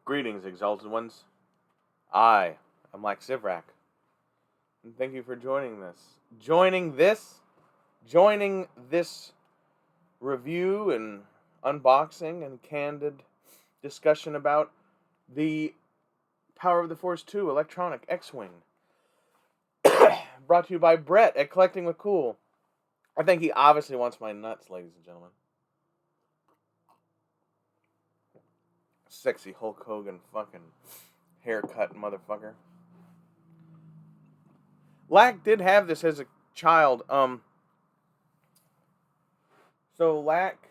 Greetings, exalted ones. I am Lax Sivrak, and thank you for joining this review and unboxing and candid discussion about the Power of the Force 2 Electronic X-Wing. Brought to you by Brett at Collecting with Cool. I think he obviously wants my nuts, ladies and gentlemen. Sexy Hulk Hogan fucking haircut motherfucker. Lack did have this as a child. So Lack's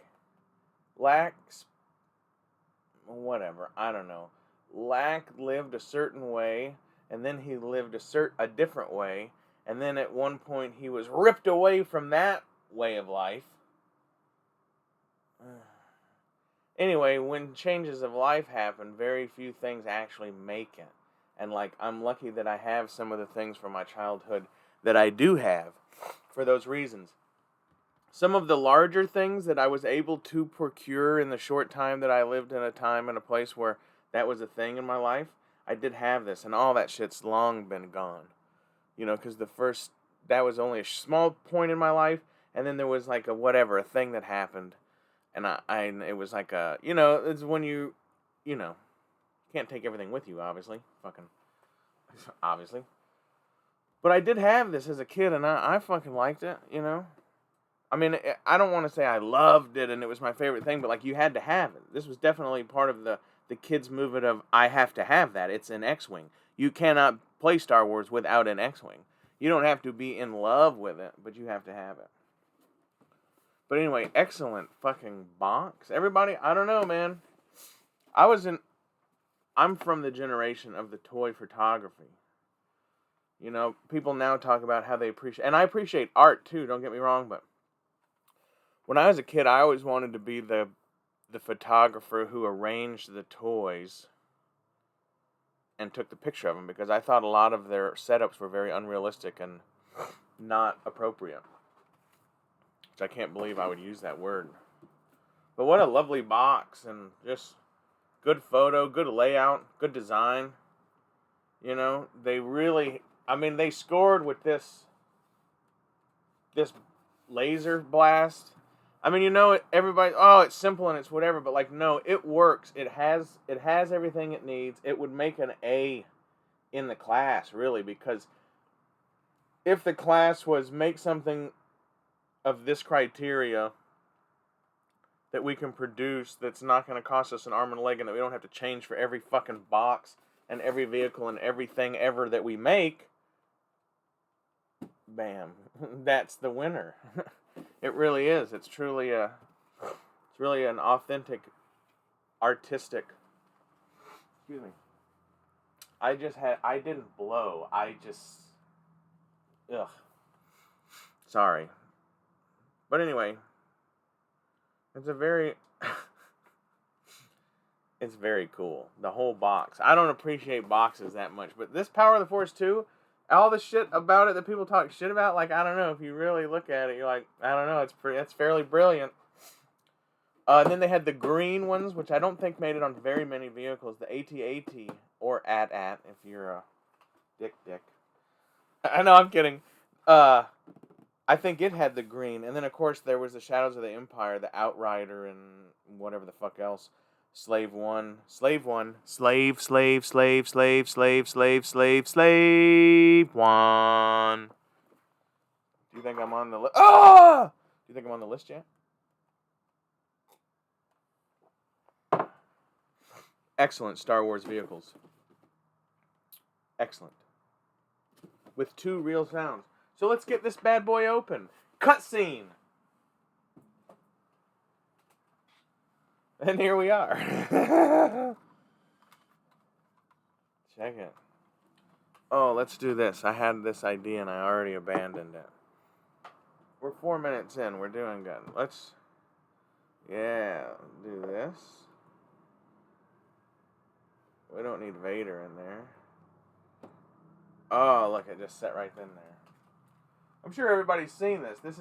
whatever, I don't know. Lack lived a certain way, and then he lived a different way, and then at one point he was ripped away from that way of life. Anyway, when changes of life happen, very few things actually make it. And, I'm lucky that I have some of the things from my childhood that I do have for those reasons. Some of the larger things that I was able to procure in the short time that I lived in a time and a place where that was a thing in my life, I did have this, and all that shit's long been gone. Because that was only a small point in my life, and then there was a thing that happened. And it was it's when you can't take everything with you, obviously. Obviously. But I did have this as a kid, and I fucking liked it, I mean, I don't want to say I loved it and it was my favorite thing, but, you had to have it. This was definitely part of the kids' movement of, I have to have that. It's an X-Wing. You cannot play Star Wars without an X-Wing. You don't have to be in love with it, but you have to have it. But anyway, excellent fucking box. Everybody, I don't know, man. I'm from the generation of the toy photography. People now talk about how they appreciate, and I appreciate art too, don't get me wrong, but when I was a kid, I always wanted to be the photographer who arranged the toys and took the picture of them, because I thought a lot of their setups were very unrealistic and not appropriate. Which I can't believe I would use that word. But what a lovely box, and just good photo, good layout, good design. They really, they scored with this laser blast. Everybody, it's simple and it's whatever, but no, it works. It has everything it needs. It would make an A in the class, really, because if the class was make something of this criteria that we can produce that's not going to cost us an arm and a leg, and that we don't have to change for every fucking box and every vehicle and everything ever that we make, bam, that's the winner. It really is. It's really an authentic, artistic, excuse me, I didn't blow, sorry. But anyway, it's it's very cool. The whole box. I don't appreciate boxes that much, but this Power of the Force 2, all the shit about it that people talk shit about, I don't know, if you really look at it, you're I don't know, it's fairly brilliant. And then they had the green ones, which I don't think made it on very many vehicles, the AT-AT, or AT-AT, if you're a dick. I know, I'm kidding. I think it had the green, and then of course there was the Shadows of the Empire, the Outrider, and whatever the fuck else. Slave 1. Slave 1. Slave 1. Do you think I'm on the list? Ah! Do you think I'm on the list yet? Excellent Star Wars vehicles. Excellent. With 2 real sounds. So let's get this bad boy open. Cutscene. And here we are. Check it. Oh, let's do this. I had this idea and I already abandoned it. We're 4 minutes in. We're doing good. Let's, do this. We don't need Vader in there. Oh, look, it just set right in there. I'm sure everybody's seen this. This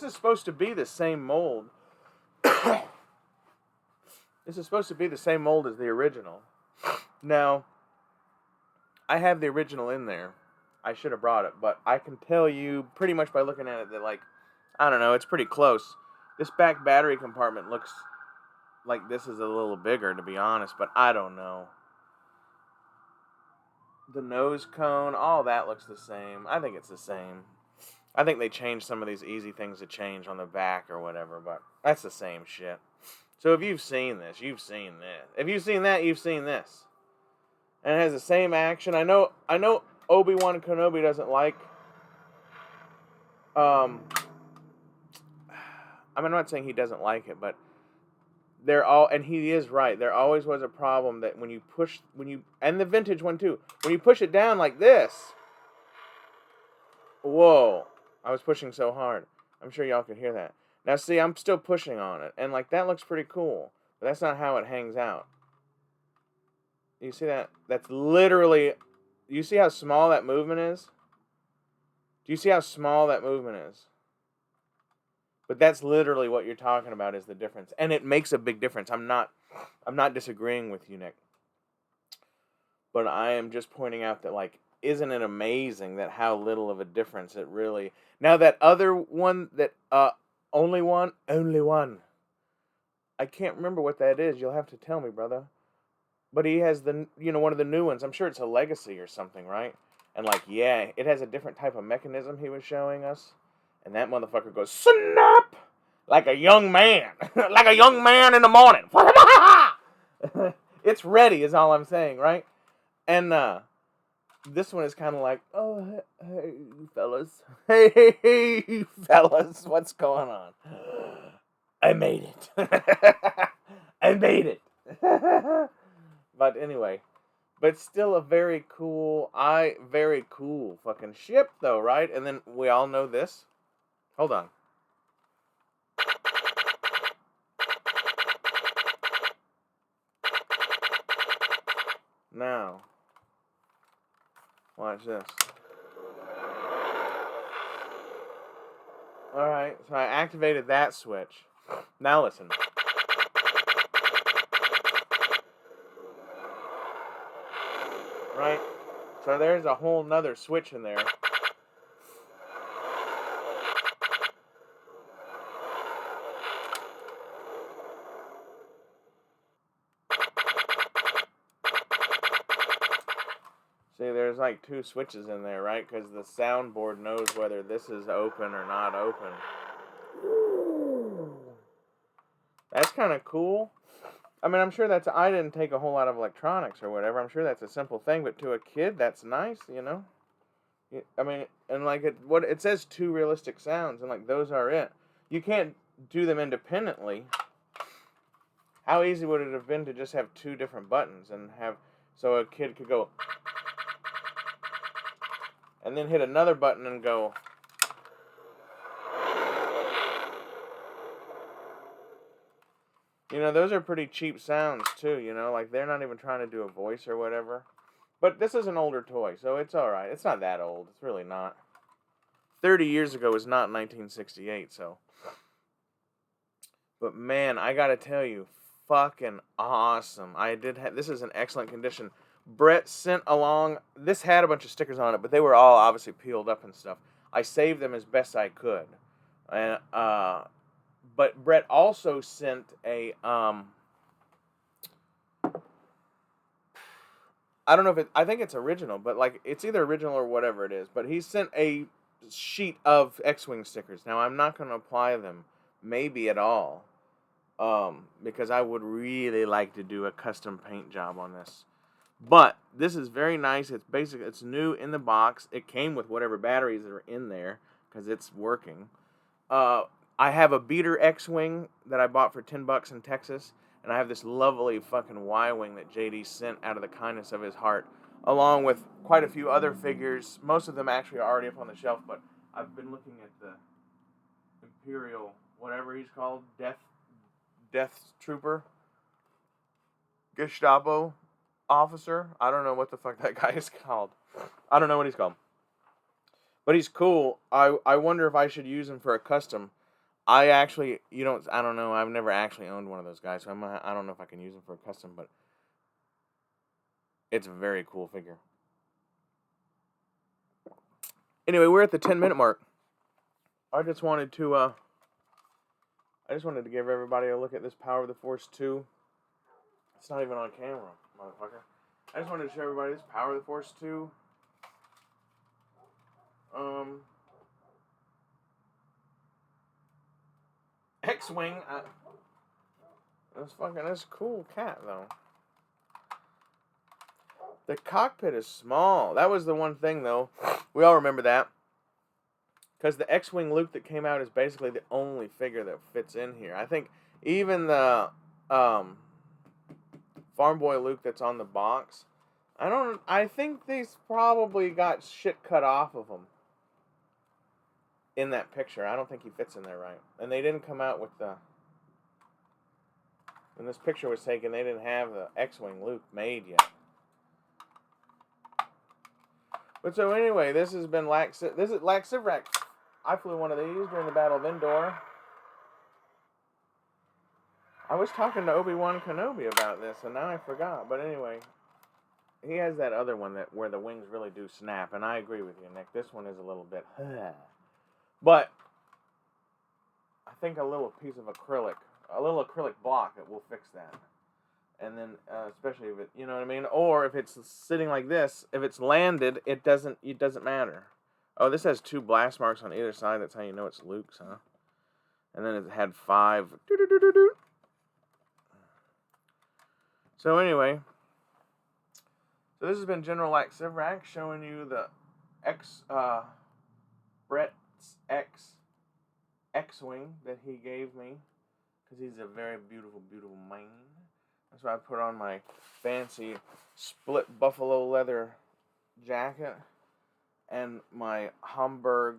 is supposed to be the same mold. This is supposed to be the same mold as the original. Now, I have the original in there. I should have brought it, but I can tell you pretty much by looking at it that, like, I don't know, it's pretty close. This back battery compartment looks like this is a little bigger, to be honest, but I don't know. The nose cone, all that looks the same. I think it's the same. I think they changed some of these easy things to change on the back or whatever, but that's the same shit. So if you've seen this, you've seen this. If you've seen that, you've seen this. And it has the same action. I know Obi-Wan Kenobi doesn't like um I'm not saying he doesn't like it, but they're all, and he is right. There always was a problem that and the vintage one too, when you push it down like this. Whoa, I was pushing so hard. I'm sure y'all could hear that. Now see, I'm still pushing on it, and like that looks pretty cool, but that's not how it hangs out. You see that? That's literally, you see how small that movement is? Do you see how small that movement is? But that's literally what you're talking about is the difference. And it makes a big difference. I'm not disagreeing with you, Nick. But I am just pointing out that, like, isn't it amazing that how little of a difference it really... Now that other one, that only one, I can't remember what that is. You'll have to tell me, brother. But he has one of the new ones. I'm sure it's a Legacy or something, right? And like, yeah, it has a different type of mechanism he was showing us. And that motherfucker goes, snap! Like a young man. Like a young man in the morning. It's ready is all I'm saying, right? And this one is kind of like, oh, hey, fellas. Hey, fellas. What's going on? I made it. I made it. But anyway. But still a very cool fucking ship, though, right? And then we all know this. Hold on. Now, watch this. Alright, so I activated that switch. Now listen. Right? So there's a whole nother switch in there. See, there's like two switches in there, right? Because the soundboard knows whether this is open or not open. That's kind of cool. I mean, I'm sure I didn't take a whole lot of electronics or whatever. I'm sure that's a simple thing, but to a kid, that's nice, you know? I mean, and like it says 2 realistic sounds, and like those are it. You can't do them independently. How easy would it have been to just have 2 different buttons and so a kid could go and then hit another button and go. You know, those are pretty cheap sounds too, you know, like they're not even trying to do a voice or whatever. But this is an older toy, so it's alright. It's not that old. It's really not. 30 years ago was not 1968, so. But man, I gotta tell you, fucking awesome. This is in excellent condition. Brett sent along, this had a bunch of stickers on it, but they were all obviously peeled up and stuff. I saved them as best I could. And, but Brett also sent a, I don't know if I think it's original, but like it's either original or whatever it is. But he sent a sheet of X-Wing stickers. Now I'm not going to apply them, maybe at all, because I would really like to do a custom paint job on this. But this is very nice. It's basic. It's new in the box. It came with whatever batteries are in there because it's working. I have a beater X-Wing that I bought for $10 in Texas. And I have this lovely fucking Y-Wing that JD sent out of the kindness of his heart, along with quite a few other figures. Most of them actually are already up on the shelf, but I've been looking at the Imperial, whatever he's called, Death Trooper, Gestapo officer. I don't know what the fuck that guy is called. I don't know what he's called. But he's cool. I wonder if I should use him for a custom. I don't know. I've never actually owned one of those guys, so I don't know if I can use them for a custom, but It's a very cool figure. Anyway, we're at the 10-minute mark. I just wanted to give everybody a look at this Power of the Force 2. It's not even on camera, motherfucker. I just wanted to show everybody this Power of the Force 2. X-Wing. That's a cool cat, though. The cockpit is small. That was the one thing, though. We all remember that. Because the X-Wing Luke that came out is basically the only figure that fits in here. I think even the Farm Boy Luke that's on the box, I think these probably got shit cut off of him in that picture. I don't think he fits in there right. And they didn't come out with the... When this picture was taken, they didn't have the X-Wing Luke made yet. But so anyway, this has been This is Lax Sivrak. I flew one of these during the Battle of Endor. I was talking to Obi-Wan Kenobi about this, and now I forgot. But anyway, he has that other one where the wings really do snap, and I agree with you, Nick. This one is a little bit... But I think a little piece of acrylic, a little acrylic block, it will fix that. And then, especially if it, you know what I mean? Or if it's sitting like this, if it's landed, it doesn't matter. Oh, this has 2 blast marks on either side. That's how you know it's Luke's, huh? And then it had 5. So anyway, so this has been General Lax Sivrak showing you the Brett's X-Wing that he gave me. Because he's a very beautiful, beautiful man. That's why I put on my fancy split buffalo leather jacket and my Hamburg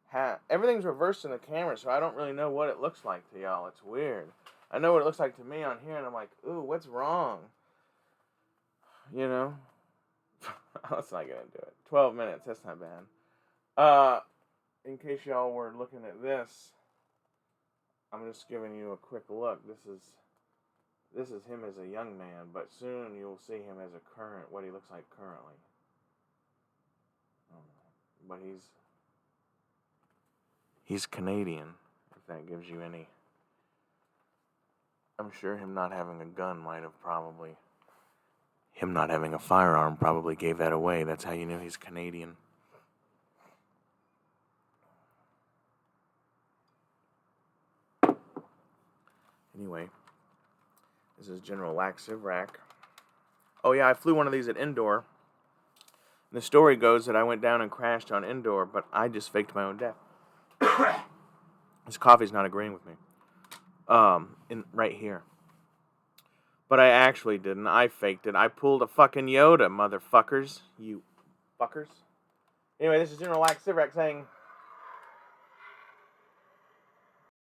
hat. Everything's reversed in the camera, so I don't really know what it looks like to y'all. It's weird. I know what it looks like to me on here, and I'm like, ooh, what's wrong? You know? Let's not get into it. 12 minutes, that's not bad. In case y'all were looking at this, I'm just giving you a quick look. This is him as a young man, but soon you'll see him as a current, what he looks like currently. But he's Canadian, if that gives you any. I'm sure him not having a gun might have probably, him not having a firearm probably gave that away. That's how you knew he's Canadian. Anyway, this is General Lax Sivrak. Oh yeah, I flew one of these at Endor. The story goes that I went down and crashed on Endor, but I just faked my own death. This coffee's not agreeing with me. Right here. But I actually didn't. I faked it. I pulled a fucking Yoda, motherfuckers. You fuckers. Anyway, this is General Lax Sivrak saying,